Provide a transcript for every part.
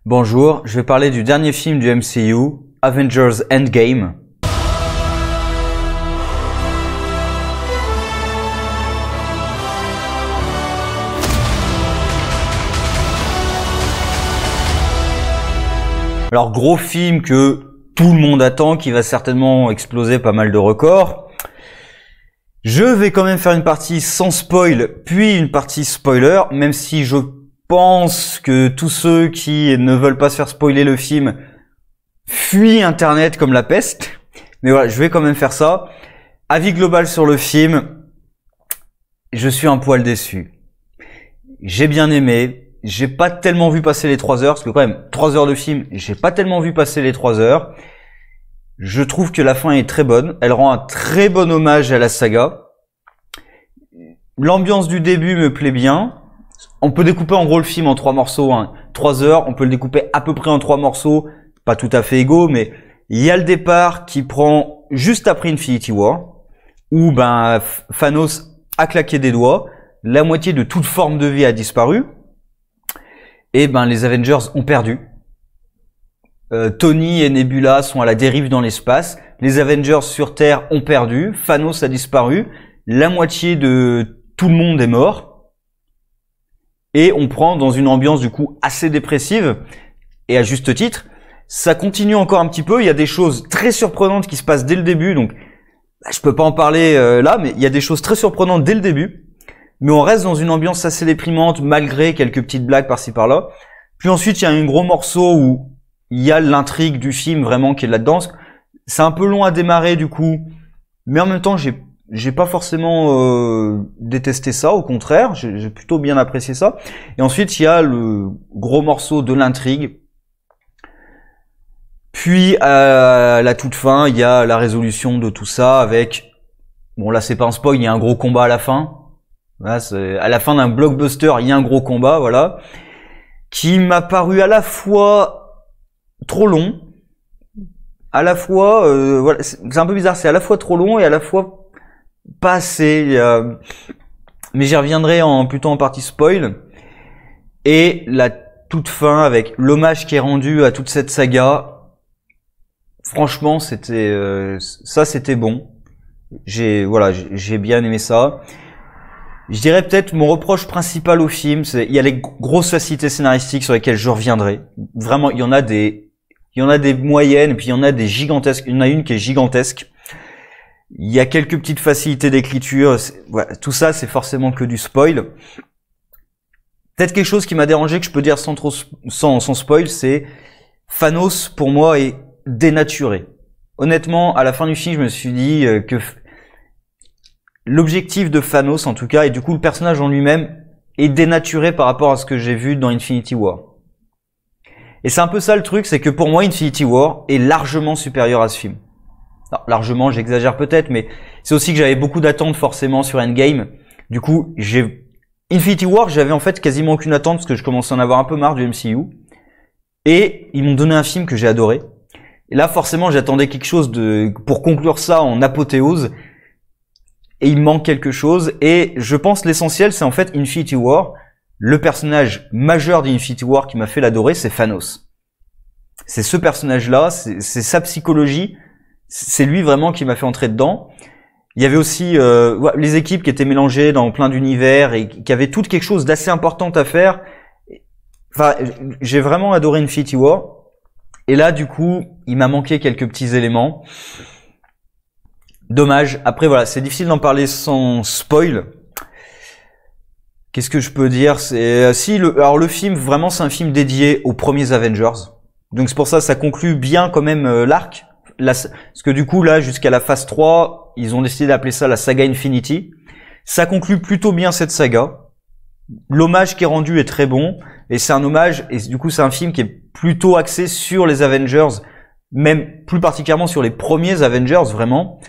Bonjour, je vais parler du dernier film du MCU, Avengers Endgame. Alors gros film que tout le monde attend, qui va certainement exploser pas mal de records. Je vais quand même faire une partie sans spoil, puis une partie spoiler, même si je pense que tous ceux qui ne veulent pas se faire spoiler le film fuient Internet comme la peste. Mais voilà, je vais quand même faire ça. Avis global sur le film, je suis un poil déçu. J'ai bien aimé, j'ai pas tellement vu passer les 3 heures, parce que quand même, 3 heures de film, j'ai pas tellement vu passer les 3 heures. Je trouve que la fin est très bonne, elle rend un très bon hommage à la saga. L'ambiance du début me plaît bien. On peut découper en gros le film en 3 morceaux, 3 heures, on peut le découper à peu près en 3 morceaux, pas tout à fait égaux, mais il y a le départ qui prend juste après Infinity War, où Thanos a claqué des doigts, la moitié de toute forme de vie a disparu, et les Avengers ont perdu. Tony et Nebula sont à la dérive dans l'espace, les Avengers sur Terre ont perdu, Thanos a disparu, la moitié de tout le monde est mort. Et on prend dans une ambiance du coup assez dépressive, et à juste titre. Ça continue encore un petit peu, il y a des choses très surprenantes qui se passent dès le début, donc je peux pas en parler là, mais il y a des choses très surprenantes dès le début. Mais on reste dans une ambiance assez déprimante, malgré quelques petites blagues par-ci par-là. Puis ensuite, il y a un gros morceau où il y a l'intrigue du film vraiment qui est là-dedans. C'est un peu long à démarrer du coup, mais en même temps, j'ai pas forcément détesté ça, au contraire, j'ai plutôt bien apprécié ça. Et ensuite, il y a le gros morceau de l'intrigue. Puis, à la toute fin, il y a la résolution de tout ça avec... Bon, là, c'est pas un spoil, il y a un gros combat à la fin. Voilà, à la fin d'un blockbuster, il y a un gros combat, voilà. Qui m'a paru à la fois trop long, à la fois... voilà, c'est un peu bizarre, c'est à la fois trop long et à la fois... pas assez, mais j'y reviendrai plutôt en partie spoil. Et la toute fin avec l'hommage qui est rendu à toute cette saga, franchement c'était c'était bon. J'ai bien aimé ça. Je dirais peut-être mon reproche principal au film, c'est il y a les grosses facilités scénaristiques sur lesquelles je reviendrai. Vraiment, il y en a des moyennes et puis il y en a des gigantesques. Il y en a une qui est gigantesque. Il y a quelques petites facilités d'écriture, voilà, tout ça c'est forcément que du spoil. Peut-être quelque chose qui m'a dérangé que je peux dire sans spoil, c'est Thanos pour moi est dénaturé. Honnêtement, à la fin du film, je me suis dit que l'objectif de Thanos en tout cas, et du coup le personnage en lui-même, est dénaturé par rapport à ce que j'ai vu dans Infinity War. Et c'est un peu ça le truc, c'est que pour moi Infinity War est largement supérieur à ce film. Alors, largement, j'exagère peut-être, mais c'est aussi que j'avais beaucoup d'attentes forcément sur Endgame. Du coup, Infinity War, j'avais en fait quasiment aucune attente parce que je commençais à en avoir un peu marre du MCU. Et ils m'ont donné un film que j'ai adoré. Et là, forcément, j'attendais quelque chose pour conclure ça en apothéose. Et il me manque quelque chose. Et je pense l'essentiel, c'est en fait Infinity War. Le personnage majeur d'Infinity War qui m'a fait l'adorer, c'est Thanos. C'est ce personnage-là, c'est sa psychologie. C'est lui vraiment qui m'a fait entrer dedans. Il y avait aussi les équipes qui étaient mélangées dans plein d'univers et qui avaient toutes quelque chose d'assez important à faire. Enfin, j'ai vraiment adoré Infinity War. Et là, du coup, il m'a manqué quelques petits éléments. Dommage. Après, voilà, c'est difficile d'en parler sans spoil. Qu'est-ce que je peux dire? Alors le film, vraiment, c'est un film dédié aux premiers Avengers. Donc c'est pour ça conclut bien quand même l'arc. Parce que du coup là jusqu'à la phase 3 ils ont décidé d'appeler ça la saga Infinity. Ça conclut plutôt bien cette saga. L'hommage qui est rendu est très bon et c'est un hommage et du coup c'est un film qui est plutôt axé sur les Avengers, même plus particulièrement sur les premiers Avengers vraiment,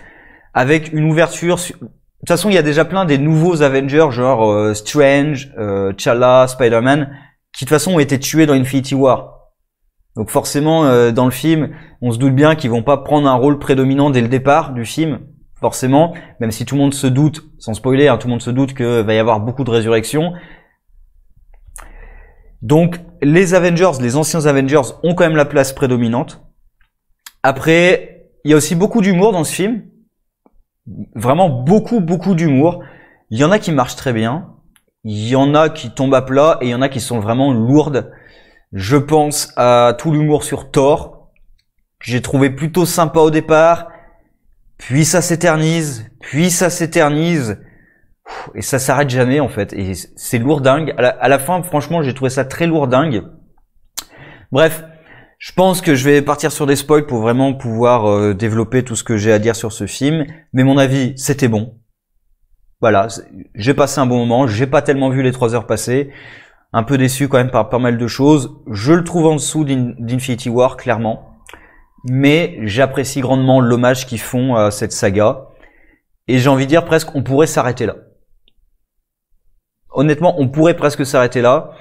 avec une ouverture de toute façon il y a déjà plein des nouveaux Avengers genre Strange, T'Challa, Spider-Man qui de toute façon ont été tués dans Infinity War. Donc forcément, dans le film, on se doute bien qu'ils vont pas prendre un rôle prédominant dès le départ du film, forcément, même si tout le monde se doute, sans spoiler, tout le monde se doute qu'il va y avoir beaucoup de résurrections. Donc les Avengers, les anciens Avengers ont quand même la place prédominante. Après, il y a aussi beaucoup d'humour dans ce film. Vraiment beaucoup d'humour. Il y en a qui marchent très bien. Il y en a qui tombent à plat et il y en a qui sont vraiment lourdes. Je pense à tout l'humour sur Thor, que j'ai trouvé plutôt sympa au départ. Puis ça s'éternise, et ça s'arrête jamais en fait. Et c'est lourdingue. À la fin, franchement, j'ai trouvé ça très lourdingue. Bref, je pense que je vais partir sur des spoils pour vraiment pouvoir développer tout ce que j'ai à dire sur ce film. Mais mon avis, c'était bon. Voilà, j'ai passé un bon moment. J'ai pas tellement vu les 3 heures passer. Un peu déçu quand même par pas mal de choses. Je le trouve en dessous d'Infinity War, clairement. Mais j'apprécie grandement l'hommage qu'ils font à cette saga. Et j'ai envie de dire presque, on pourrait s'arrêter là. Honnêtement, on pourrait presque s'arrêter là.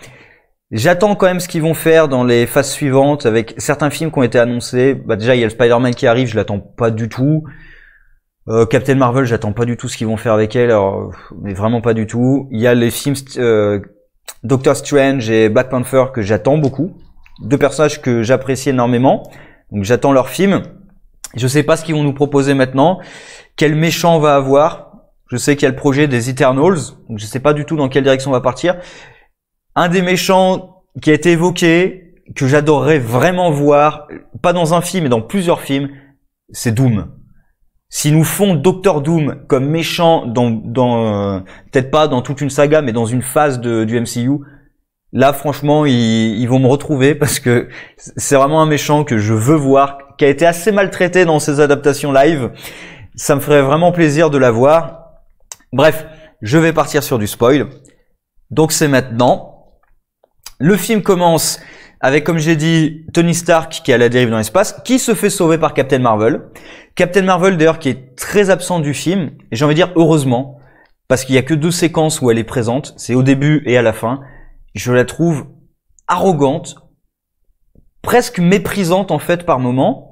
J'attends quand même ce qu'ils vont faire dans les phases suivantes avec certains films qui ont été annoncés. Bah déjà, il y a le Spider-Man qui arrive, je l'attends pas du tout. Captain Marvel, j'attends pas du tout ce qu'ils vont faire avec elle, alors, mais vraiment pas du tout. Il y a les films Doctor Strange et Black Panther que j'attends beaucoup. 2 personnages que j'apprécie énormément. Donc j'attends leurs films. Je sais pas ce qu'ils vont nous proposer maintenant. Quel méchant on va avoir. Je sais qu'il y a le projet des Eternals. Donc je sais pas du tout dans quelle direction on va partir. Un des méchants qui a été évoqué, que j'adorerais vraiment voir, pas dans un film mais dans plusieurs films, c'est Doom. S'ils nous font Doctor Doom comme méchant dans peut-être pas dans toute une saga mais dans une phase du MCU, là franchement ils vont me retrouver parce que c'est vraiment un méchant que je veux voir, qui a été assez maltraité dans ses adaptations live. Ça me ferait vraiment plaisir de la voir. Bref, je vais partir sur du spoil. Donc c'est maintenant. Le film commence avec, comme j'ai dit, Tony Stark qui est à la dérive dans l'espace, qui se fait sauver par Captain Marvel. Captain Marvel d'ailleurs qui est très absent du film, et j'ai envie de dire heureusement, parce qu'il y a que 2 séquences où elle est présente, c'est au début et à la fin. Je la trouve arrogante, presque méprisante en fait par moments,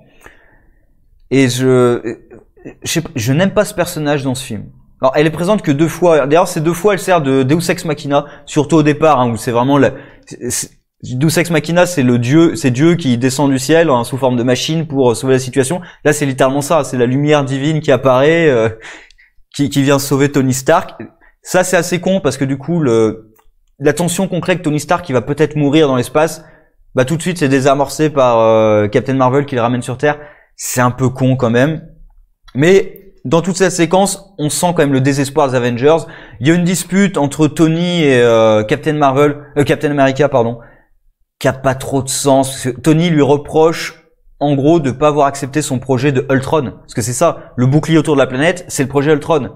et je n'aime pas ce personnage dans ce film. Alors elle est présente que 2 fois, d'ailleurs ces 2 fois elle sert de Deus Ex Machina, surtout au départ, hein, où c'est vraiment Deus Ex Machina, c'est Dieu qui descend du ciel hein, sous forme de machine pour sauver la situation. Là, c'est littéralement ça, c'est la lumière divine qui apparaît, qui vient sauver Tony Stark. Ça, c'est assez con parce que du coup, la tension qu'on crée avec Tony Stark qui va peut-être mourir dans l'espace, bah tout de suite, c'est désamorcé par Captain Marvel qui le ramène sur Terre. C'est un peu con quand même, mais dans toute cette séquence, on sent quand même le désespoir des Avengers. Il y a une dispute entre Tony et Captain America, pardon, qui a pas trop de sens. Parce que Tony lui reproche, en gros, de pas avoir accepté son projet de Ultron. Parce que c'est ça, le bouclier autour de la planète, c'est le projet Ultron.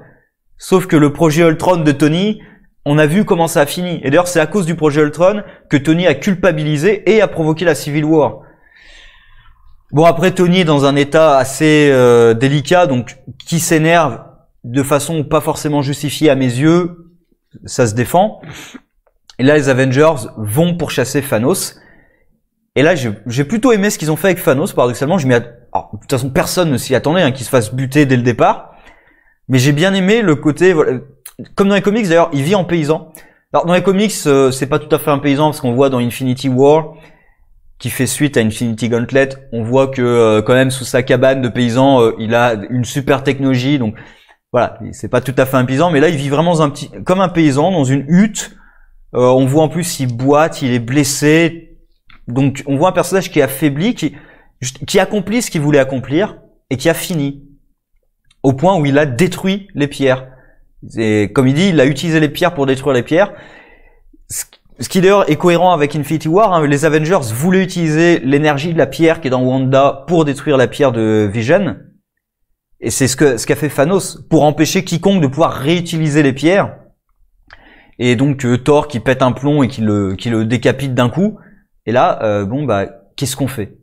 Sauf que le projet Ultron de Tony, on a vu comment ça a fini. Et d'ailleurs, c'est à cause du projet Ultron que Tony a culpabilisé et a provoqué la Civil War. Bon, après, Tony est dans un état assez délicat, donc qui s'énerve de façon pas forcément justifiée à mes yeux, ça se défend. Et là, les Avengers vont pourchasser Thanos. Et là, j'ai plutôt aimé ce qu'ils ont fait avec Thanos, paradoxalement. Alors, de toute façon, personne ne s'y attendait qu'il se fasse buter dès le départ. Mais j'ai bien aimé le côté... Voilà, comme dans les comics, d'ailleurs, il vit en paysan. Alors, dans les comics, c'est pas tout à fait un paysan, parce qu'on voit dans Infinity War... qui fait suite à Infinity Gauntlet, on voit que quand même sous sa cabane de paysan, il a une super technologie, donc voilà, c'est pas tout à fait un paysan, mais là il vit vraiment comme un paysan dans une hutte. On voit en plus il boite, il est blessé, donc on voit un personnage qui est affaibli, qui accomplit ce qu'il voulait accomplir et qui a fini au point où il a détruit les pierres. Et comme il dit, il a utilisé les pierres pour détruire les pierres. Ce qui d'ailleurs est cohérent avec Infinity War, hein, les Avengers voulaient utiliser l'énergie de la pierre qui est dans Wanda pour détruire la pierre de Vision. Et c'est ce qu'a fait Thanos, pour empêcher quiconque de pouvoir réutiliser les pierres. Et donc Thor qui pète un plomb et qui le décapite d'un coup. Et là, qu'est-ce qu'on fait?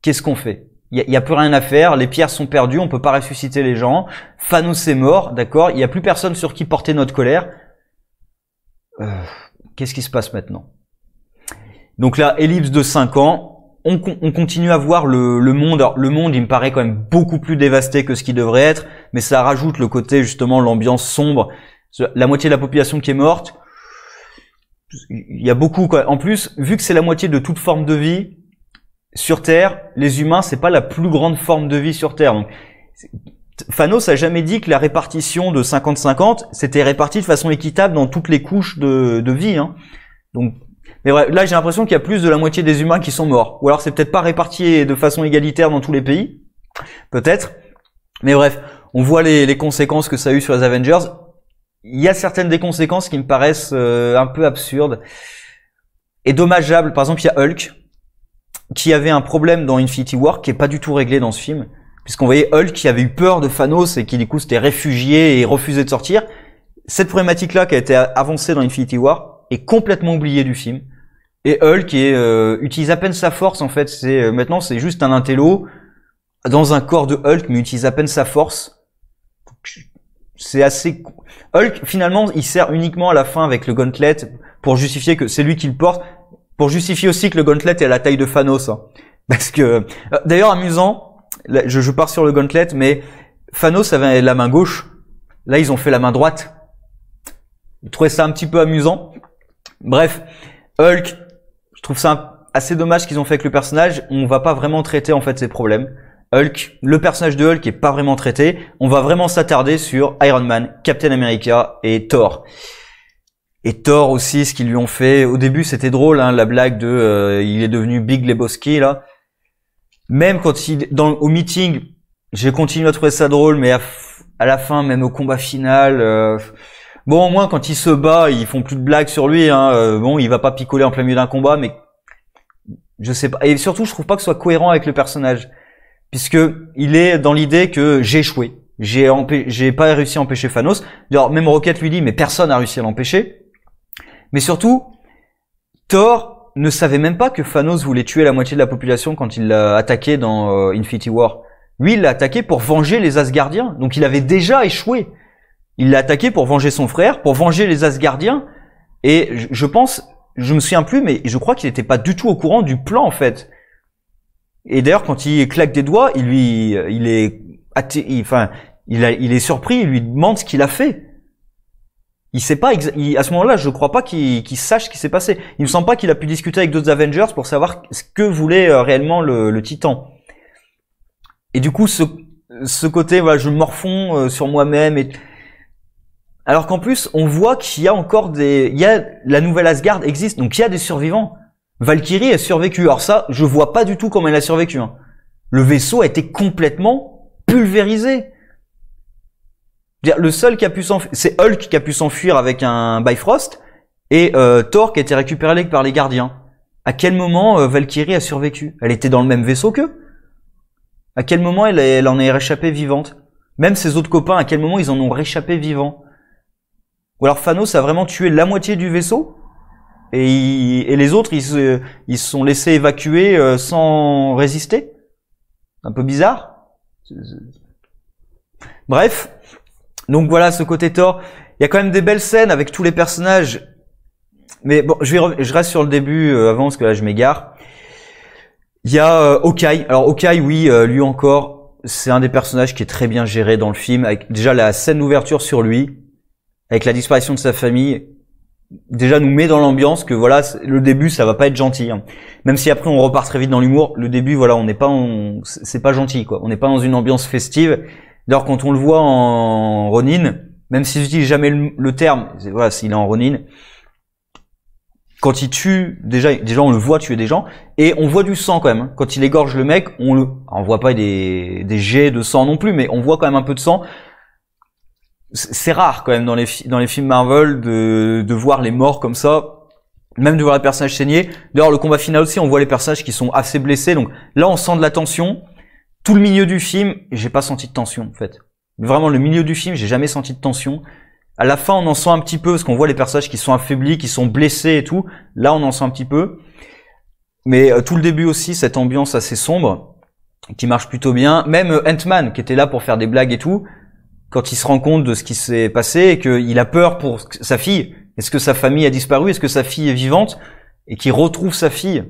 Qu'est-ce qu'on fait? Il y a plus rien à faire, les pierres sont perdues, on peut pas ressusciter les gens. Thanos est mort, d'accord? Il y a plus personne sur qui porter notre colère. Qu'est-ce qui se passe maintenant? Donc là, ellipse de 5 ans, on continue à voir le monde. Alors, le monde, il me paraît quand même beaucoup plus dévasté que ce qu'il devrait être, mais ça rajoute le côté, justement, l'ambiance sombre. La moitié de la population qui est morte, il y a beaucoup quoi. En plus, vu que c'est la moitié de toute forme de vie sur Terre, les humains c'est pas la plus grande forme de vie sur Terre. Donc, Thanos a jamais dit que la répartition de 50-50 c'était réparti de façon équitable dans toutes les couches de vie. Hein. Donc, mais ouais, là j'ai l'impression qu'il y a plus de la moitié des humains qui sont morts. Ou alors c'est peut-être pas réparti de façon égalitaire dans tous les pays, peut-être. Mais bref, on voit les conséquences que ça a eu sur les Avengers. Il y a certaines des conséquences qui me paraissent un peu absurdes et dommageables. Par exemple, il y a Hulk qui avait un problème dans Infinity War qui est pas du tout réglé dans ce film, puisqu'on voyait Hulk qui avait eu peur de Thanos et qui du coup s'était réfugié et refusait de sortir. Cette problématique-là qui a été avancée dans Infinity War est complètement oubliée du film. Et Hulk utilise à peine sa force en fait. Maintenant c'est juste un intello dans un corps de Hulk, mais utilise à peine sa force. C'est assez... Hulk, finalement, il sert uniquement à la fin avec le gauntlet pour justifier que c'est lui qui le porte, pour justifier aussi que le gauntlet est à la taille de Thanos. Hein. Parce que... D'ailleurs, amusant, là, je pars sur le gauntlet, mais Thanos avait la main gauche. Là, ils ont fait la main droite. Je trouvais ça un petit peu amusant. Bref, Hulk, je trouve ça assez dommage ce qu'ils ont fait avec le personnage. On va pas vraiment traiter en fait ses problèmes. Hulk, le personnage de Hulk est pas vraiment traité. On va vraiment s'attarder sur Iron Man, Captain America et Thor. Et Thor aussi, ce qu'ils lui ont fait. Au début, c'était drôle, hein, la blague de il est devenu Big Lebowski là. Même quand au meeting, j'ai continué à trouver ça drôle, mais à la fin, même au combat final, bon, au moins quand il se bat, ils font plus de blagues sur lui. Hein, bon, il va pas picoler en plein milieu d'un combat, mais je sais pas. Et surtout, je trouve pas que ce soit cohérent avec le personnage. Puisque il est dans l'idée que j'ai échoué, j'ai pas réussi à empêcher Thanos. D'ailleurs, même Rocket lui dit, mais personne n'a réussi à l'empêcher. Mais surtout, Thor ne savait même pas que Thanos voulait tuer la moitié de la population quand il l'a attaqué dans Infinity War. Lui, il l'a attaqué pour venger les Asgardiens. Donc il avait déjà échoué. Il l'a attaqué pour venger son frère, pour venger les Asgardiens. Et je pense, je me souviens plus, mais je crois qu'il n'était pas du tout au courant du plan en fait. Et d'ailleurs, quand il claque des doigts, il est surpris, il lui demande ce qu'il a fait. Il sait pas, à ce moment-là, je crois pas qu'il sache ce qui s'est passé. Il me semble pas qu'il a pu discuter avec d'autres Avengers pour savoir ce que voulait réellement le Titan. Et du coup, ce côté, voilà, je morfonds sur moi-même et, alors qu'en plus, on voit qu'il y a encore la nouvelle Asgard existe, donc il y a des survivants. Valkyrie a survécu. Alors ça, je vois pas du tout comment elle a survécu. Hein. Le vaisseau a été complètement pulvérisé. Le seul qui a pu s'enfuir, c'est Hulk qui a pu s'enfuir avec un Bifrost et Thor qui a été récupéré par les gardiens. À quel moment Valkyrie a survécu? Elle était dans le même vaisseau qu'eux? À quel moment elle en est réchappée vivante? Même ses autres copains, à quel moment ils en ont réchappé vivants? Ou alors Thanos a vraiment tué la moitié du vaisseau? Et les autres, ils se sont laissés évacuer sans résister. Un peu bizarre. Bref. Donc voilà, ce côté Thor. Il y a quand même des belles scènes avec tous les personnages. Mais bon, je reste sur le début avant, parce que là, je m'égare. Il y a Hawkeye. Alors Hawkeye, oui, lui encore, c'est un des personnages qui est très bien géré dans le film. Avec déjà la scène d'ouverture sur lui, avec la disparition de sa famille. Déjà nous met dans l'ambiance que voilà, le début ça va pas être gentil, hein. Même si après on repart très vite dans l'humour, le début voilà, on n'est pas c'est pas gentil quoi, on n'est pas dans une ambiance festive. D'ailleurs quand on le voit en Ronin, même si je dis jamais le terme, voilà, s'il est en Ronin, quand il tue, déjà on le voit tuer des gens et on voit du sang quand même, hein. Quand il égorge le mec, on voit pas des jets de sang non plus, mais on voit quand même un peu de sang. C'est rare quand même dans les films Marvel de voir les morts comme ça, même de voir les personnages saigner. D'ailleurs le combat final aussi, on voit les personnages qui sont assez blessés, donc là on sent de la tension. Tout le milieu du film, j'ai pas senti de tension en fait. Vraiment le milieu du film, j'ai jamais senti de tension. À la fin on en sent un petit peu, parce qu'on voit les personnages qui sont affaiblis, qui sont blessés et tout. Là on en sent un petit peu. Mais tout le début aussi, cette ambiance assez sombre, qui marche plutôt bien. Même Ant-Man qui était là pour faire des blagues et tout, quand il se rend compte de ce qui s'est passé et qu'il a peur pour sa fille. Est-ce que sa famille a disparu? Est-ce que sa fille est vivante? Et qu'il retrouve sa fille.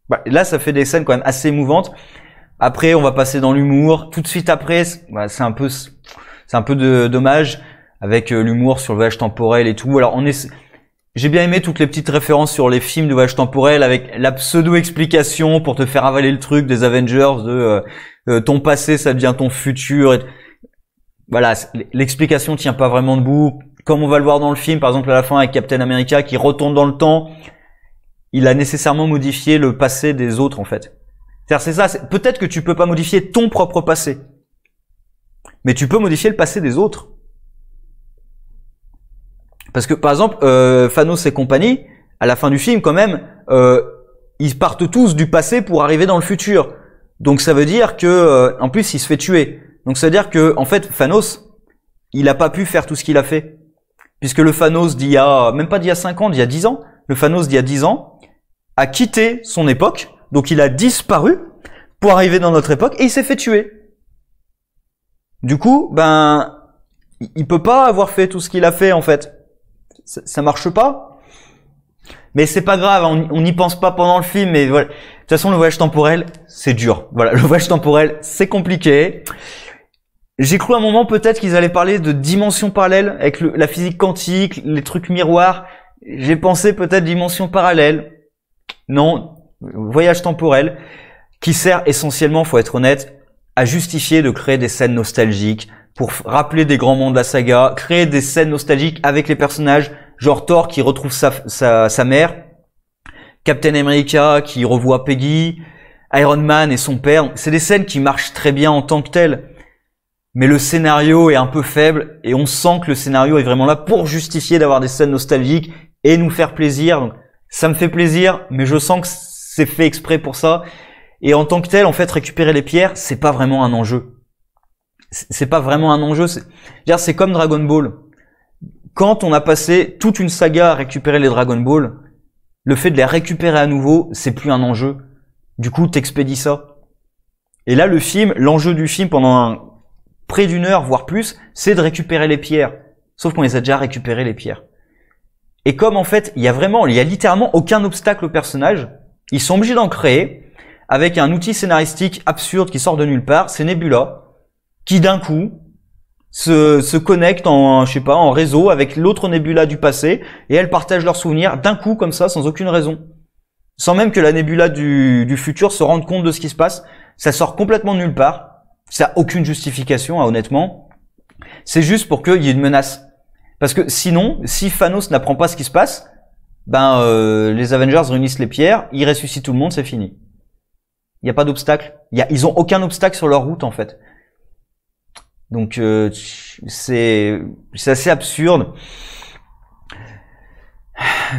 Bah, là, ça fait des scènes quand même assez émouvantes. Après, on va passer dans l'humour. Tout de suite après, c'est un peu dommage avec l'humour sur le voyage temporel et tout. Alors, J'ai bien aimé toutes les petites références sur les films de voyage temporel avec la pseudo-explication pour te faire avaler le truc des Avengers de ton passé ça devient ton futur. Voilà, l'explication tient pas vraiment debout. Comme on va le voir dans le film, par exemple à la fin avec Captain America qui retourne dans le temps, il a nécessairement modifié le passé des autres en fait. C'est ça, peut-être que tu peux pas modifier ton propre passé, mais tu peux modifier le passé des autres. Parce que par exemple, Thanos et compagnie, à la fin du film quand même, ils partent tous du passé pour arriver dans le futur. Donc ça veut dire que, en plus, il se fait tuer. Donc ça veut dire que, en fait, Thanos, il a pas pu faire tout ce qu'il a fait, puisque le Thanos d'il y a, même pas d'il y a 5 ans, d'il y a 10 ans, le Thanos d'il y a 10 ans a quitté son époque, donc il a disparu pour arriver dans notre époque et il s'est fait tuer. Du coup, ben, il peut pas avoir fait tout ce qu'il a fait en fait. Ça marche pas. Mais c'est pas grave, on n'y pense pas pendant le film, mais voilà. De toute façon, le voyage temporel, c'est dur. Voilà, le voyage temporel, c'est compliqué. J'ai cru à un moment peut-être qu'ils allaient parler de dimensions parallèles avec la physique quantique, les trucs miroirs. J'ai pensé peut-être dimension parallèle. Non, voyage temporel qui sert essentiellement, faut être honnête, à justifier de créer des scènes nostalgiques pour rappeler des grands moments de la saga, créer des scènes nostalgiques avec les personnages, genre Thor qui retrouve sa mère, Captain America qui revoit Peggy, Iron Man et son père. C'est des scènes qui marchent très bien en tant que telles. Mais le scénario est un peu faible et on sent que le scénario est vraiment là pour justifier d'avoir des scènes nostalgiques et nous faire plaisir. Donc, ça me fait plaisir, mais je sens que c'est fait exprès pour ça. Et en tant que tel, en fait, récupérer les pierres, c'est pas vraiment un enjeu. C'est pas vraiment un enjeu. C'est comme Dragon Ball. Quand on a passé toute une saga à récupérer les Dragon Ball, le fait de les récupérer à nouveau, c'est plus un enjeu. Du coup, t'expédies ça. Et là, l'enjeu du film pendant près d'une heure, voire plus, c'est de récupérer les pierres. Sauf qu'on les a déjà récupérées, les pierres. Et comme en fait, il y a littéralement aucun obstacle au personnage, ils sont obligés d'en créer avec un outil scénaristique absurde qui sort de nulle part, c'est Nebula, qui d'un coup se connecte en réseau avec l'autre Nebula du passé, et elles partagent leurs souvenirs d'un coup comme ça, sans aucune raison. Sans même que la Nebula du futur se rende compte de ce qui se passe. Ça sort complètement de nulle part. Ça n'a aucune justification, hein, honnêtement. C'est juste pour qu'il y ait une menace. Parce que sinon, si Thanos n'apprend pas ce qui se passe, les Avengers réunissent les pierres, ils ressuscitent tout le monde, c'est fini. Il n'y a pas d'obstacle. Ils ont aucun obstacle sur leur route, en fait. Donc, c'est assez absurde.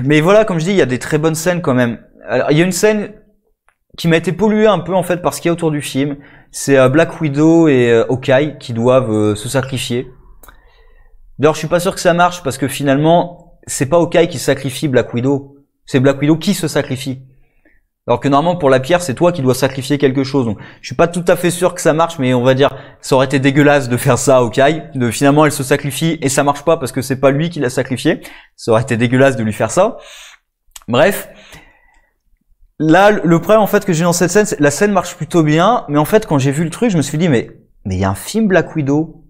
Mais voilà, comme je dis, il y a des très bonnes scènes quand même. Alors, il y a une scène qui m'a été polluée un peu, en fait, par ce qu'il y a autour du film. C'est Black Widow et Hawkeye qui doivent se sacrifier. D'ailleurs, je suis pas sûr que ça marche parce que finalement, c'est pas Hawkeye qui sacrifie Black Widow. C'est Black Widow qui se sacrifie. Alors que normalement, pour la pierre, c'est toi qui dois sacrifier quelque chose. Donc, je suis pas tout à fait sûr que ça marche, mais on va dire, ça aurait été dégueulasse de faire ça à Hawkeye. Finalement, elle se sacrifie et ça marche pas parce que c'est pas lui qui l'a sacrifié. Ça aurait été dégueulasse de lui faire ça. Bref. Là, le problème, en fait, que j'ai dans cette scène, c'est la scène marche plutôt bien, mais en fait, quand j'ai vu le truc, je me suis dit, mais il y a un film Black Widow.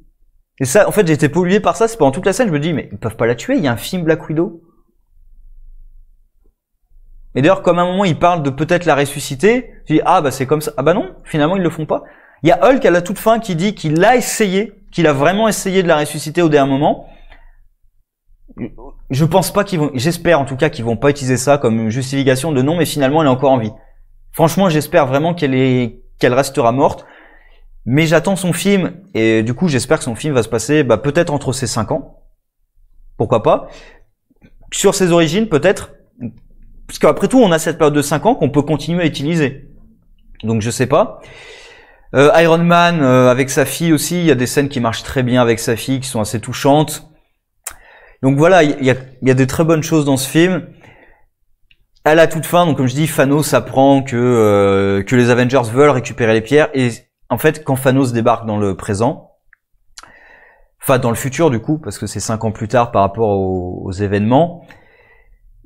Et ça, en fait, j'ai été pollué par ça. C'est pendant toute la scène, je me dis, mais ils peuvent pas la tuer. Il y a un film Black Widow. Et d'ailleurs, comme à un moment, ils parlent de peut-être la ressusciter, je dis, ah, bah, c'est comme ça. Ah, bah non, finalement, ils le font pas. Il y a Hulk à la toute fin qui dit qu'il a essayé, qu'il a vraiment essayé de la ressusciter au dernier moment. Je pense pas j'espère en tout cas qu'ils vont pas utiliser ça comme justification de non, mais finalement, elle est encore en vie. Franchement, j'espère vraiment qu'elle restera morte. Mais j'attends son film, et du coup, j'espère que son film va se passer, peut-être entre ses 5 ans. Pourquoi pas. Sur ses origines, peut-être. Parce qu'après tout, on a cette période de 5 ans qu'on peut continuer à utiliser. Donc, je sais pas. Iron Man, avec sa fille aussi, il y a des scènes qui marchent très bien avec sa fille, qui sont assez touchantes. Donc voilà, il y a des très bonnes choses dans ce film. À la toute fin, donc comme je dis, Thanos apprend que les Avengers veulent récupérer les pierres, et en fait, quand Thanos débarque dans le présent, enfin dans le futur du coup, parce que c'est 5 ans plus tard par rapport aux événements,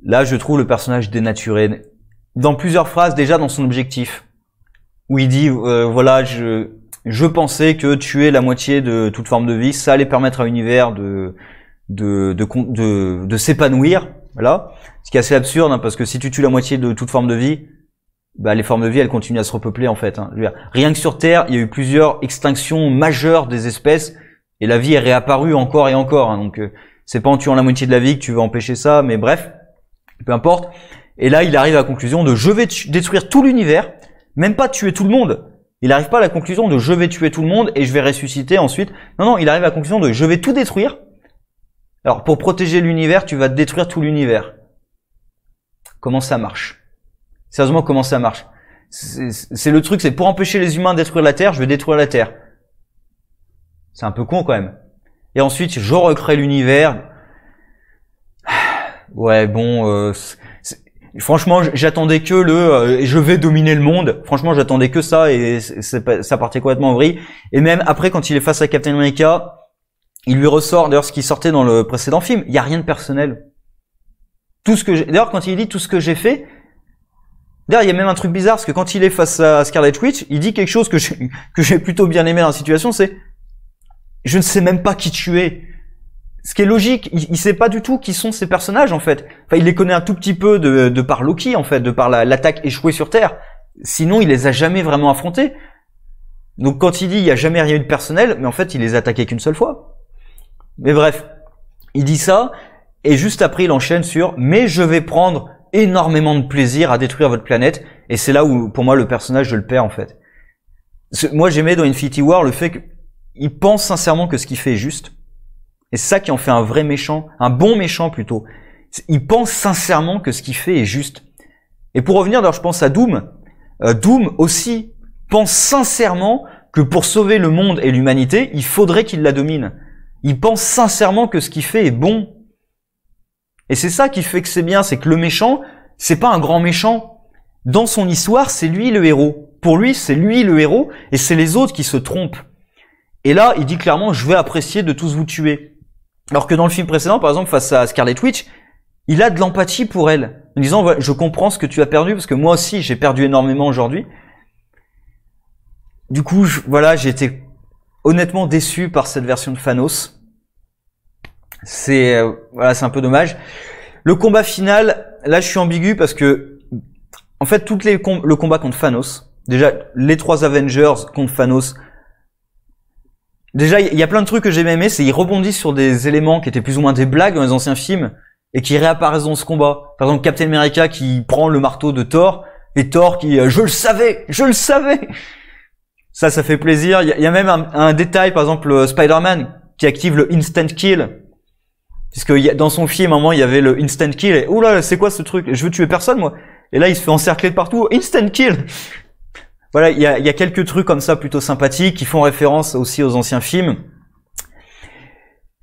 là je trouve le personnage dénaturé. Dans plusieurs phrases, déjà dans son objectif, où il dit, voilà, je pensais que tuer la moitié de toute forme de vie, ça allait permettre à l'univers de s'épanouir. Voilà. Ce qui est assez absurde, hein, parce que si tu tues la moitié de toute forme de vie, bah, les formes de vie, elles continuent à se repeupler, en fait. Hein. Je veux dire, rien que sur Terre, il y a eu plusieurs extinctions majeures des espèces, et la vie est réapparue encore et encore. Hein. Donc, c'est pas en tuant la moitié de la vie que tu vas empêcher ça, mais bref, peu importe. Et là, il arrive à la conclusion de je vais détruire tout l'univers, même pas tuer tout le monde. Il n'arrive pas à la conclusion de je vais tuer tout le monde et je vais ressusciter ensuite. Non, il arrive à la conclusion de je vais tout détruire. Alors, pour protéger l'univers, tu vas détruire tout l'univers. Comment ça marche? Sérieusement, comment ça marche? C'est le truc, c'est pour empêcher les humains de détruire la Terre, je vais détruire la Terre. C'est un peu con quand même. Et ensuite, je recrée l'univers. Ouais, bon, franchement, j'attendais que je vais dominer le monde. Franchement, j'attendais que ça et ça partait complètement en vrille. Et même après, quand il est face à Captain America, il lui ressort, d'ailleurs, ce qui sortait dans le précédent film, il n'y a rien de personnel. D'ailleurs, quand il dit tout ce que j'ai fait, d'ailleurs, il y a même un truc bizarre, parce que quand il est face à Scarlet Witch, il dit quelque chose que j'ai plutôt bien aimé dans la situation, c'est je ne sais même pas qui tu es. Ce qui est logique, il sait pas du tout qui sont ces personnages, en fait. Enfin, il les connaît un tout petit peu de par Loki, en fait, de par l'attaque échouée sur Terre. Sinon, il les a jamais vraiment affrontés. Donc, quand il dit il y a jamais rien eu de personnel, mais en fait, il les a attaqués qu'une seule fois. Mais bref, il dit ça, et juste après, il enchaîne sur « Mais je vais prendre énormément de plaisir à détruire votre planète. » Et c'est là où, pour moi, le personnage, je le perds, en fait. Moi, j'aimais dans Infinity War le fait qu'il pense sincèrement que ce qu'il fait est juste. Et c'est ça qui en fait un vrai méchant, un bon méchant plutôt. Il pense sincèrement que ce qu'il fait est juste. Et pour revenir, alors je pense à Doom. Doom aussi pense sincèrement que pour sauver le monde et l'humanité, il faudrait qu'il la domine. Il pense sincèrement que ce qu'il fait est bon. Et c'est ça qui fait que c'est bien, c'est que le méchant, c'est pas un grand méchant. Dans son histoire, c'est lui le héros. Pour lui, c'est lui le héros, et c'est les autres qui se trompent. Et là, il dit clairement, je vais apprécier de tous vous tuer. Alors que dans le film précédent, par exemple, face à Scarlet Witch, il a de l'empathie pour elle. En disant, voilà, je comprends ce que tu as perdu, parce que moi aussi, j'ai perdu énormément aujourd'hui. Du coup, voilà, j'ai été honnêtement déçu par cette version de Thanos. Voilà, c'est un peu dommage. Le combat final, là, je suis ambigu parce que, en fait, le combat contre Thanos, déjà, les 3 Avengers contre Thanos, déjà, il y a plein de trucs que j'ai aimé, c'est qu'ils rebondissent sur des éléments qui étaient plus ou moins des blagues dans les anciens films et qui réapparaissent dans ce combat. Par exemple, Captain America qui prend le marteau de Thor et Thor qui je le savais. Ça fait plaisir. Il y a même un détail, par exemple, Spider-Man qui active le instant kill. Puisque dans son film, à un moment, il y avait le instant kill et oula, c'est quoi ce truc? Je veux tuer personne, moi. Et là, il se fait encercler de partout. Instant kill. Voilà, il y a quelques trucs comme ça plutôt sympathiques qui font référence aussi aux anciens films.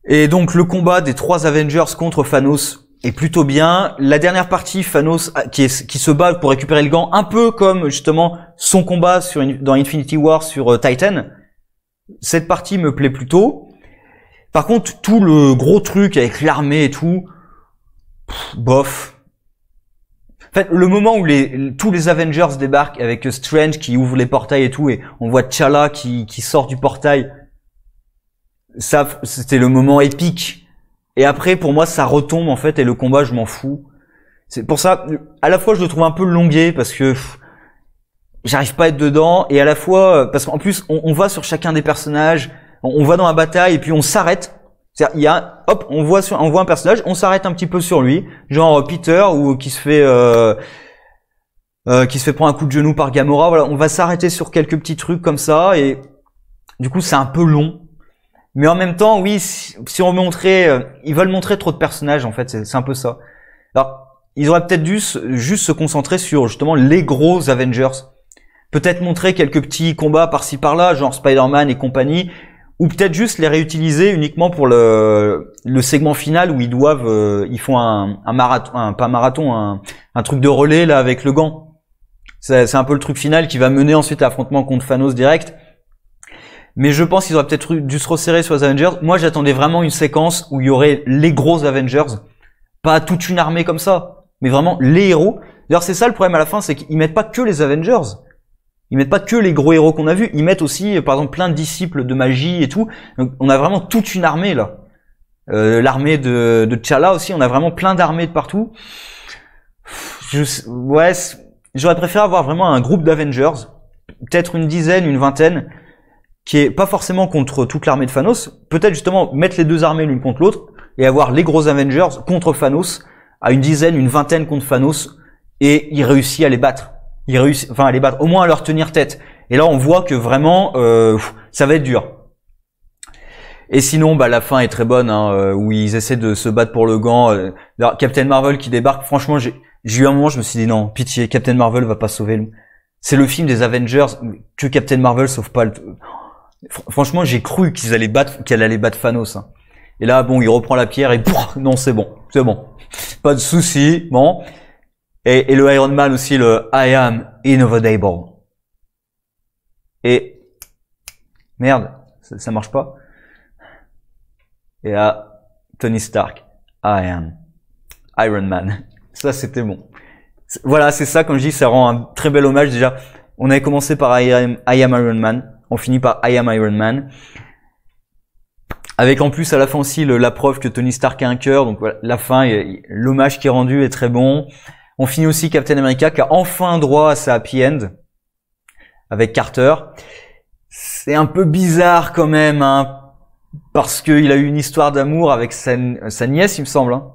Et donc le combat des 3 Avengers contre Thanos est plutôt bien. La dernière partie, Thanos qui se bat pour récupérer le gant, un peu comme justement son combat dans Infinity War sur Titan. Cette partie me plaît plutôt. Par contre, tout le gros truc avec l'armée et tout, bof. En fait, le moment où tous les Avengers débarquent avec Strange qui ouvre les portails et tout, et on voit T'Challa qui sort du portail, ça, c'était le moment épique. Et après, pour moi, ça retombe, en fait, et le combat, je m'en fous. C'est pour ça, à la fois, je le trouve un peu longué, parce que j'arrive pas à être dedans, et à la fois, parce qu'en plus, on va sur chacun des personnages, on va dans la bataille, et puis on s'arrête. C'est-à-dire, on voit un personnage, on s'arrête un petit peu sur lui, genre Peter ou qui se fait prendre un coup de genou par Gamora. Voilà, on va s'arrêter sur quelques petits trucs comme ça et du coup c'est un peu long. Mais en même temps, oui, si on montrait, ils veulent montrer trop de personnages en fait, c'est un peu ça. Alors, ils auraient peut-être dû juste se concentrer sur justement les gros Avengers. Peut-être montrer quelques petits combats par-ci par-là, genre Spider-Man et compagnie. Ou peut-être juste les réutiliser uniquement pour le segment final où ils font un marathon, pas un marathon, un truc de relais là avec le gant. C'est un peu le truc final qui va mener ensuite à l'affrontement contre Thanos direct. Mais je pense qu'ils auraient peut-être dû se resserrer sur les Avengers. Moi, j'attendais vraiment une séquence où il y aurait les gros Avengers, pas toute une armée comme ça, mais vraiment les héros. D'ailleurs, c'est ça le problème à la fin, c'est qu'ils mettent pas que les Avengers. Ils mettent pas que les gros héros qu'on a vus, ils mettent aussi, par exemple, plein de disciples de magie et tout. Donc, on a vraiment toute une armée, là. L'armée de T'Challa aussi, on a vraiment plein d'armées de partout. Ouais, j'aurais préféré avoir vraiment un groupe d'Avengers, peut-être une dizaine, une vingtaine, qui est pas forcément contre toute l'armée de Thanos, peut-être justement mettre les deux armées l'une contre l'autre, et avoir les gros Avengers contre Thanos, à une dizaine, une vingtaine contre Thanos, et il réussit à les battre. Il réussit, enfin à les battre, au moins à leur tenir tête. Et là on voit que vraiment, ça va être dur. Et sinon, bah la fin est très bonne, hein, où ils essaient de se battre pour le gant. Captain Marvel qui débarque. Franchement, j'ai eu un moment, je me suis dit non, pitié, Captain Marvel va pas sauver. C'est le film des Avengers que Captain Marvel sauve pas. Franchement, j'ai cru qu'elle allait battre Thanos. Hein. Et là, bon, il reprend la pierre et non, c'est bon, pas de souci. Bon. Et le Iron Man aussi, le I am inevitable. Et merde, ça marche pas. Et là, Tony Stark, I am Iron Man. Ça, c'était bon. Voilà, c'est ça, comme je dis, ça rend un très bel hommage. Déjà, on avait commencé par I am Iron Man. On finit par I am Iron Man. Avec en plus, à la fin aussi, la preuve que Tony Stark a un cœur. Donc voilà, la fin, l'hommage qui est rendu est très bon. On finit aussi Captain America, qui a enfin droit à sa happy end. Avec Carter. C'est un peu bizarre quand même, hein. Parce qu'il a eu une histoire d'amour avec sa nièce, il me semble. Hein.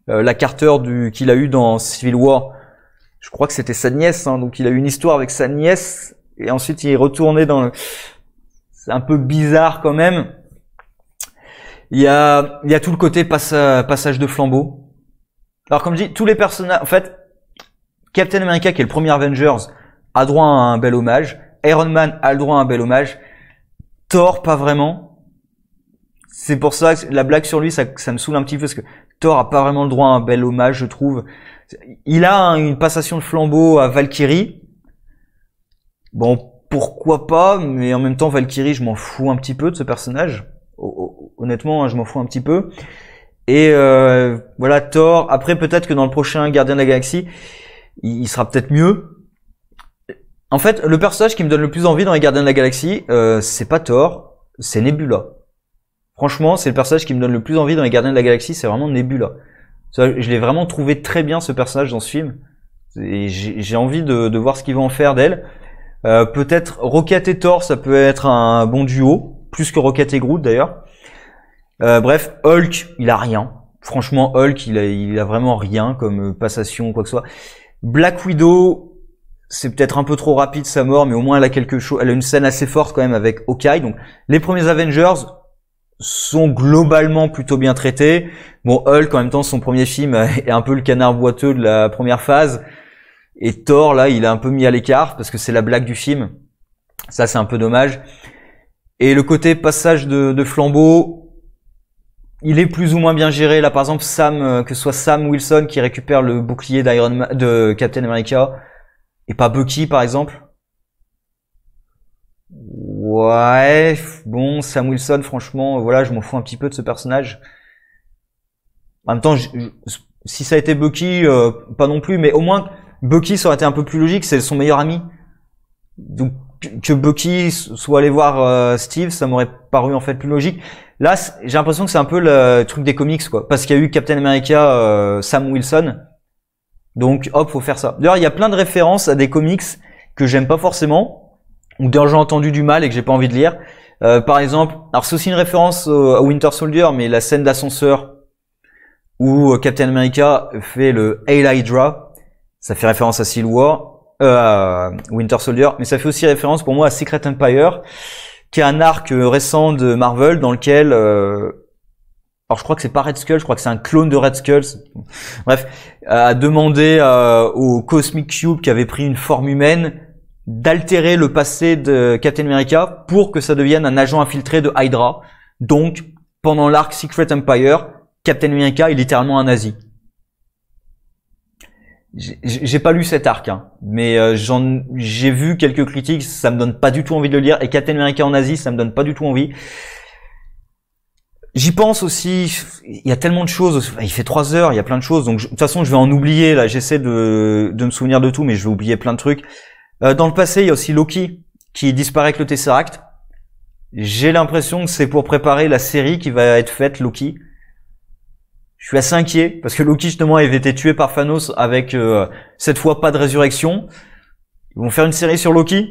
La Carter qu'il a eu dans Civil War. Je crois que c'était sa nièce. Hein, donc il a eu une histoire avec sa nièce. Et ensuite il est retourné dans... C'est un peu bizarre quand même. Il y a tout le côté passage de flambeau. Alors comme je dis, tous les personnages... En fait, Captain America, qui est le premier Avengers, a droit à un bel hommage. Iron Man a le droit à un bel hommage. Thor, pas vraiment. C'est pour ça que la blague sur lui, ça me saoule un petit peu, parce que Thor a pas vraiment le droit à un bel hommage, je trouve. Il a une passation de flambeau à Valkyrie. Bon, pourquoi pas, mais en même temps, Valkyrie, je m'en fous un petit peu de ce personnage. Honnêtement, je m'en fous un petit peu. Et voilà, Thor. Après, peut-être que dans le prochain Gardien de la Galaxie, il sera peut-être mieux. En fait, le personnage qui me donne le plus envie dans les Gardiens de la Galaxie, c'est pas Thor, c'est Nebula. Franchement, c'est le personnage qui me donne le plus envie dans les Gardiens de la Galaxie, c'est vraiment Nebula. Je l'ai vraiment trouvé très bien, ce personnage, dans ce film. Et j'ai envie de voir ce qu'ils vont en faire d'elle. Peut-être Rocket et Thor, ça peut être un bon duo. Plus que Rocket et Groot, d'ailleurs. Bref, Hulk, il a rien. Franchement, Hulk, il a vraiment rien comme passation ou quoi que ce soit. Black Widow, c'est peut-être un peu trop rapide sa mort, mais au moins elle a quelque chose. Elle a une scène assez forte quand même avec Hawkeye. Donc, les premiers Avengers sont globalement plutôt bien traités. Bon, Hulk, en même temps, son premier film est un peu le canard boiteux de la première phase. Et Thor, là, il est un peu mis à l'écart parce que c'est la blague du film. Ça, c'est un peu dommage. Et le côté passage de flambeau, il est plus ou moins bien géré. Là, par exemple, que ce soit Sam Wilson qui récupère le bouclier de Captain America et pas Bucky, par exemple. Ouais, bon, Sam Wilson, franchement, voilà, je m'en fous un petit peu de ce personnage. En même temps, si ça a été Bucky, pas non plus, mais au moins, Bucky, ça aurait été un peu plus logique, c'est son meilleur ami. Donc, que Bucky soit allé voir Steve, ça m'aurait paru en fait plus logique. Là, j'ai l'impression que c'est un peu le truc des comics, quoi. Parce qu'il y a eu Captain America, Sam Wilson. Donc, hop, faut faire ça. D'ailleurs, il y a plein de références à des comics que j'aime pas forcément. Ou d'ailleurs j'ai entendu du mal et que j'ai pas envie de lire. Par exemple, alors c'est aussi une référence à Winter Soldier, mais la scène d'ascenseur où Captain America fait le Hail Hydra, ça fait référence à Civil War, à Winter Soldier, mais ça fait aussi référence pour moi à Secret Empire, qui est un arc récent de Marvel dans lequel, alors je crois que c'est pas Red Skull, je crois que c'est un clone de Red Skull. Bref, a demandé au Cosmic Cube qui avait pris une forme humaine d'altérer le passé de Captain America pour que ça devienne un agent infiltré de Hydra. Donc, pendant l'arc Secret Empire, Captain America est littéralement un nazi. J'ai pas lu cet arc, hein, mais j'ai vu quelques critiques, ça me donne pas du tout envie de le lire, et Captain America en Asie, ça me donne pas du tout envie. J'y pense aussi, il y a tellement de choses, il fait 3 heures, il y a plein de choses, donc de toute façon je vais en oublier, là j'essaie de me souvenir de tout, mais je vais oublier plein de trucs. Dans le passé, il y a aussi Loki qui disparaît avec le Tesseract. J'ai l'impression que c'est pour préparer la série qui va être faite, Loki. Je suis assez inquiet parce que Loki justement avait été tué par Thanos avec cette fois pas de résurrection. Ils vont faire une série sur Loki.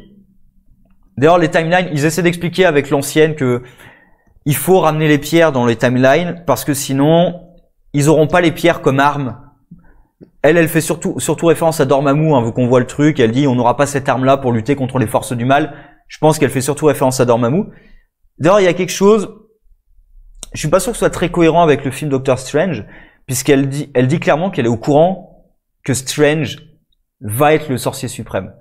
D'ailleurs les timelines, ils essaient d'expliquer avec l'ancienne que il faut ramener les pierres dans les timelines parce que sinon ils auront pas les pierres comme armes. Elle fait surtout référence à Dormammu, hein, vu qu'on voit le truc. Elle dit on n'aura pas cette arme-là pour lutter contre les forces du mal. Je pense qu'elle fait surtout référence à Dormammu. D'ailleurs, il y a quelque chose. Je suis pas sûr que ce soit très cohérent avec le film Doctor Strange, puisqu'elle dit clairement qu'elle est au courant que Strange va être le sorcier suprême,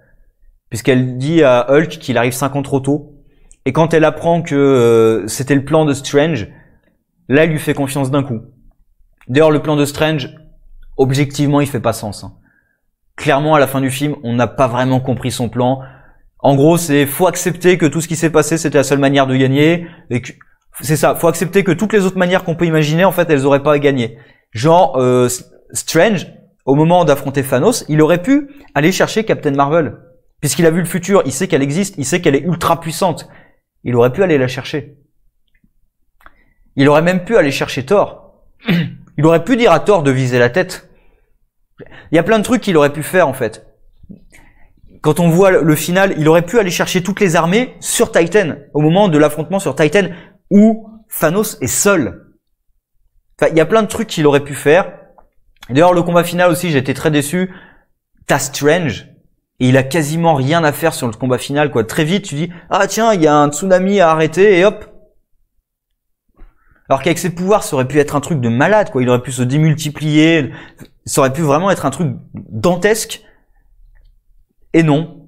puisqu'elle dit à Hulk qu'il arrive 5 ans trop tôt. Et quand elle apprend que c'était le plan de Strange, là, elle lui fait confiance d'un coup. D'ailleurs, le plan de Strange, objectivement, il fait pas sens. Hein. Clairement, à la fin du film, on n'a pas vraiment compris son plan. En gros, faut accepter que tout ce qui s'est passé, c'était la seule manière de gagner. Et que, c'est ça, faut accepter que toutes les autres manières qu'on peut imaginer, en fait, elles auraient pas à gagner. Genre, Strange, au moment d'affronter Thanos, il aurait pu aller chercher Captain Marvel. Puisqu'il a vu le futur, il sait qu'elle existe, il sait qu'elle est ultra puissante. Il aurait pu aller la chercher. Il aurait même pu aller chercher Thor. Il aurait pu dire à Thor de viser la tête. Il y a plein de trucs qu'il aurait pu faire, en fait. Quand on voit le final, il aurait pu aller chercher toutes les armées sur Titan, au moment de l'affrontement sur Titan, où Thanos est seul. Enfin, il y a plein de trucs qu'il aurait pu faire. D'ailleurs, le combat final aussi, j'ai été très déçu. T'as Strange, et il a quasiment rien à faire sur le combat final, quoi. Très vite, tu dis, ah tiens, il y a un tsunami à arrêter, et hop. Alors qu'avec ses pouvoirs, ça aurait pu être un truc de malade, quoi. Il aurait pu se démultiplier. Ça aurait pu vraiment être un truc dantesque. Et non.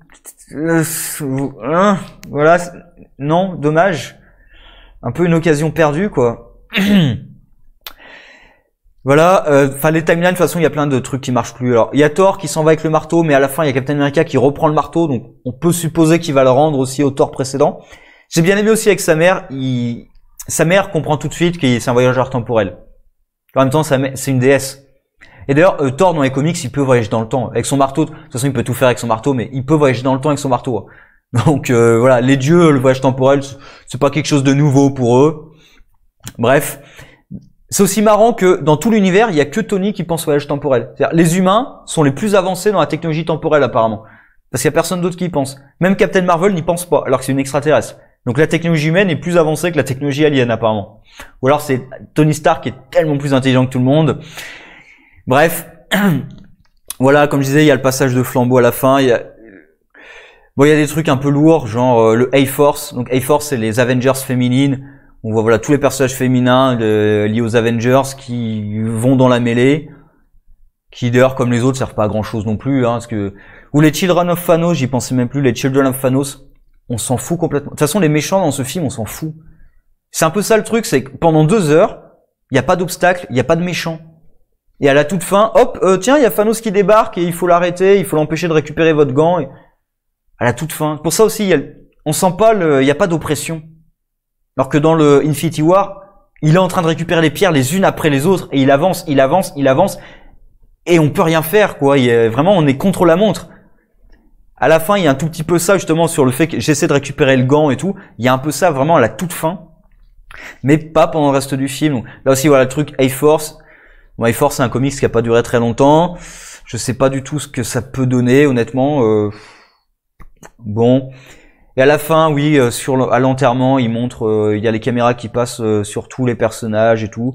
Voilà. Non, dommage. Un peu une occasion perdue, quoi. Voilà. Enfin, les timelines, de toute façon, il y a plein de trucs qui marchent plus. Alors, il y a Thor qui s'en va avec le marteau, mais à la fin, il y a Captain America qui reprend le marteau, donc on peut supposer qu'il va le rendre aussi au Thor précédent. J'ai bien aimé aussi avec sa mère. Sa mère comprend tout de suite que c'est un voyageur temporel. En même temps, c'est une déesse. Et d'ailleurs, Thor dans les comics, il peut voyager dans le temps avec son marteau. De toute façon, il peut tout faire avec son marteau, mais il peut voyager dans le temps avec son marteau. Donc voilà, les dieux, le voyage temporel, c'est pas quelque chose de nouveau pour eux. Bref, c'est aussi marrant que dans tout l'univers, il y a que Tony qui pense voyage temporel. C'est-à-dire, les humains sont les plus avancés dans la technologie temporelle apparemment, parce qu'il y a personne d'autre qui y pense. Même Captain Marvel n'y pense pas, alors que c'est une extraterrestre. Donc la technologie humaine est plus avancée que la technologie alien apparemment. Ou alors c'est Tony Stark qui est tellement plus intelligent que tout le monde. Bref, voilà, comme je disais, il y a le passage de flambeau à la fin. Il y a des trucs un peu lourds, genre le A-Force. Donc A-Force, c'est les Avengers féminines. On voit voilà tous les personnages féminins liés aux Avengers qui vont dans la mêlée, qui d'ailleurs comme les autres servent pas à grand chose non plus, hein, parce que ou les Children of Thanos, j'y pensais même plus. Les Children of Thanos. On s'en fout complètement. De toute façon, les méchants dans ce film, on s'en fout. C'est un peu ça le truc, c'est que pendant 2 heures, il n'y a pas d'obstacle, il n'y a pas de méchants. Et à la toute fin, hop, tiens, il y a Thanos qui débarque et il faut l'arrêter, il faut l'empêcher de récupérer votre gant. Et... à la toute fin. Pour ça aussi, on sent pas il n'y a pas d'oppression. Alors que dans le Infinity War, il est en train de récupérer les pierres les unes après les autres et il avance, et on peut rien faire, quoi. Vraiment, on est contre la montre. À la fin, il y a un tout petit peu ça, justement, sur le fait que j'essaie de récupérer le gant et tout. Il y a un peu ça, vraiment, à la toute fin. Mais pas pendant le reste du film. Donc, là aussi, voilà, le truc A-Force. Bon, A-Force, c'est un comics qui a pas duré très longtemps. Je sais pas du tout ce que ça peut donner, honnêtement. Bon. Et à la fin, oui, à l'enterrement, il montre, il y a les caméras qui passent sur tous les personnages et tout.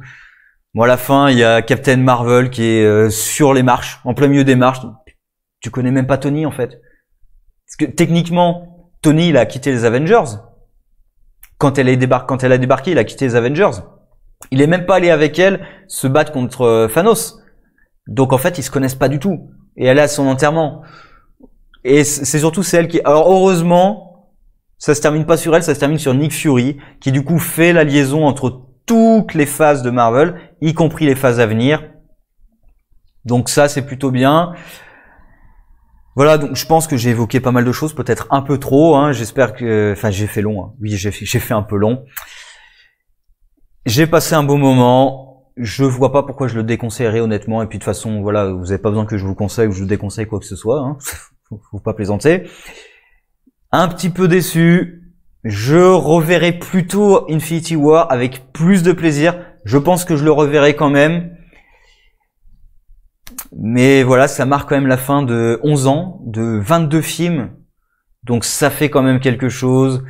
Bon, à la fin, il y a Captain Marvel qui est sur les marches, en plein milieu des marches. Tu connais même pas Tony, en fait. Parce que techniquement, Tony, il a quitté les Avengers. Quand elle a débarqué, il a quitté les Avengers. Il est même pas allé avec elle se battre contre Thanos. Donc en fait, ils se connaissent pas du tout. Et elle est à son enterrement. Et c'est surtout elle qui... Alors heureusement, ça se termine pas sur elle, ça se termine sur Nick Fury, qui du coup fait la liaison entre toutes les phases de Marvel, y compris les phases à venir. Donc ça, c'est plutôt bien. Voilà, donc je pense que j'ai évoqué pas mal de choses, peut-être un peu trop, hein, j'espère que... Enfin, j'ai fait long, hein. Oui, j'ai fait un peu long. J'ai passé un beau moment, je vois pas pourquoi je le déconseillerais honnêtement, et puis de toute façon, voilà, vous avez pas besoin que je vous conseille ou que je vous déconseille quoi que ce soit, hein. Faut pas plaisanter. Un petit peu déçu, je reverrai plutôt Infinity War avec plus de plaisir, je pense que je le reverrai quand même. Mais voilà, ça marque quand même la fin de 11 ans, de 22 films. Donc ça fait quand même quelque chose.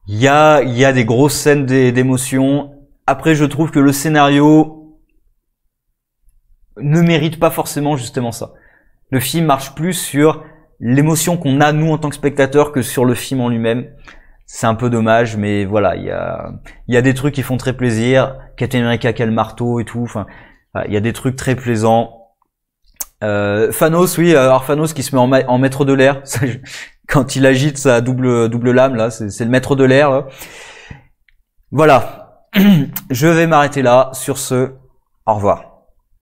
Il y a des grosses scènes d'émotion. Après, je trouve que le scénario ne mérite pas forcément justement ça. Le film marche plus sur l'émotion qu'on a nous en tant que spectateurs que sur le film en lui-même. C'est un peu dommage, mais voilà, il y a des trucs qui font très plaisir. Captain America qui a le marteau et tout. Enfin, il y a des trucs très plaisants. Thanos, oui, alors Thanos qui se met en maître de l'air. Quand il agite sa double lame, là, c'est le maître de l'air. Là. Voilà. Je vais m'arrêter là. Sur ce, au revoir.